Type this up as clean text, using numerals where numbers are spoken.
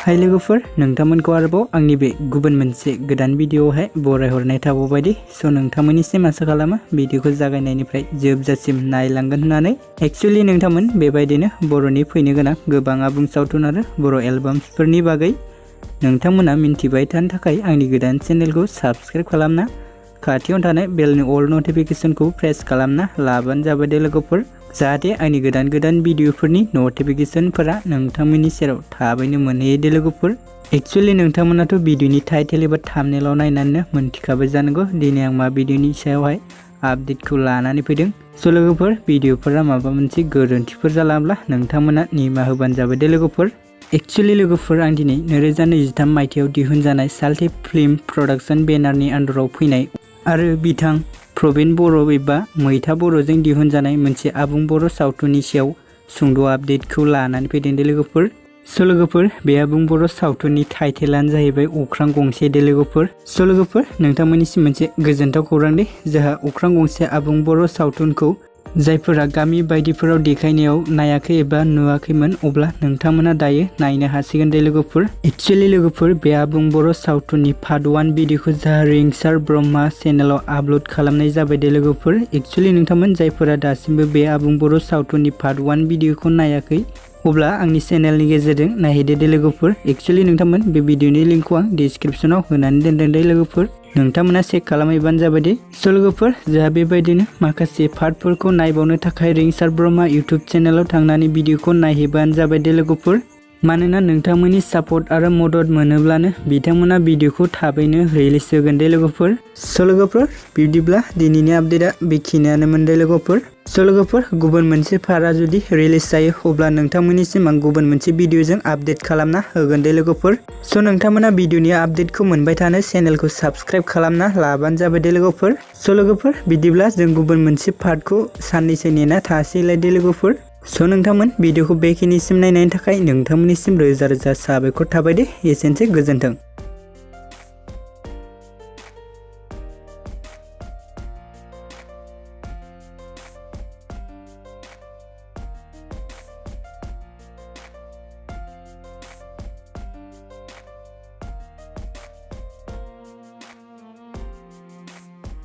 हाय लोगोफोर नोंथांमोनखौ आरोबाव आंनि बे गुबुन मोनसे गोदान भिडिअआवहाय बरायहरनाय थाबावबायदि स' नोंथांमोननिसिम आसा खालामो भिडिअखौ जागायनायनिफ्राय जोबजासिम नायलांगोन होननानै एक्चुअली नोंथांमोन बेबायदिनो बर'नि फैनो गोनां गोबां आबुं सावथुन आरो बर' एलबाम्सफोरनि बागै नोंथांमोना मिन्थिबाय थानो थाखाय आंनि गोदान चेनेलखौ साबस्क्राइब खालामना खाथियाव थानाय बेलनि अल नटिफिकेशनखौ प्रेस खालामना लाबानो जाबाय दे लोगोफोर जाहाथे आंनि गोदान भिडिअफोरनि नटिफिकेशनफोरा नोंथांमोननि सेराव थाबैनो मोनहैयो दे लोगोफोर। एक्चुअली नोंथांमोनाथ' भिडिअनि टाइटेल एबा थाम्बनेलाव नायनानैनो मोनथिखाबाय जानांगौ दिनै आं मा भिडिअनि सायावहाय आपडेटखौ लानानै फैदों। स' लोगोफोर भिडिअफोरा माबा मोनसे गोरोन्थिफोर जालांब्ला नोंथांमोना निमाहा होबानो जाबाय दे लोगोफोर। एक्चुअली लोगोफोर आं दिनै 2023 मायथाइयाव दिहुनजानाय साल्टे फिल्म प्रडाक्शन बेनारनि आन्दाराव फैनाय आरो बिथां प्रबिन बर' एबा मैथा बर'जों दिहुनजानाय मोनसे आबुं बर' सावथुननि सायाव सुंद' आपडेटखौ लानानै फैदों दे लोगोफोर। स' लोगोफोर बे आबुं बर' सावथुननि टाइटेलानो जाहैबाय अख्रां गंसे दे लोगोफोर। स' लोगोफोर नोंथांमोननिसिम मोनसे गोजोनथाव खौरां दे जोंहा अख्रां गंसे आबुं बर' सावथुनखौ जायफोरा गामि बायदिफोराव देखायनायाव नायाखै एबा नुवाखैमोन अब्ला नोंथांमोना दायो नायनो हासिगोन दे लोगोफोर। एक्चुअली लोगोफोर बे आबुं बर' सावथुननि पार्ट 1 भिडिअखौ जाहा रिंसार ब्रह्मा चेनेलाव आपल'ड खालामनाय जाबाय दे लोगोफोर। एक्चुअली नोंथांमोन जायफोरा दासिमबो बे आबुं बर' सावथुननि पार्ट 1 भिडिअखौ नायाखै अब्ला आंनि चेनेलनि गेजेरजों नायहैदो दे लोगोफोर। एक्चुअली नोंथांमोन बे भिडिअनि लिंकखौ आं डिसक्रिप्शनाव होनानै दोनदों दे लोगोफोर नोंथांमोना चेक खालामहैबानो जाबाय दे। स' लोगोफोर जोंहा बेबायदिनो माखासे पार्टफोरखौ नायबावनो थाखाय रिंसार ब्रह्मा इउटुब चेनेलाव थांनानै भिडिअखौ नायहैबानो जाबाय दे लोगोफोर। मानोना नोंथांमोननि सापर्ट आरो मदद मोनोब्लानो बिथांमोना भिडिअखौ थाबैनो रिलिज होगोन दे लोगोफोर। स' लोगोफोर बिब्दिब्ला दिनैनि आपडेटआ बेखिनियानोमोन दे लोगोफोर। स' लोगोफोर गुबुन मोनसे पार्टआ जुदि रिलिज जायो अब्ला नोंथांमोननिसिम आं गुबुन मोनसे भिडिअजों आपडेट खालामना होगोन दे लोगोफोर। स' नोंथांमोना भिडिअनि आपडेटखौ मोनबाय थानो चेनेलखौ साबस्क्राइब खालामना लाबानो जाबाय दे लोगोफोर। स' लोगोफोर बिदिब्ला जों गुबुन मोनसे पार्टखौ साननैसो नेना थासैलाय दे लोगोफोर। स' नोंथांमोन भिडिअखौ बेखिनिसिम नायनायनि थाखाय नोंथांमोननिसिम रोजा रोजा साबायखर थाबाय दे। एसेनोसै गोजोन्थों।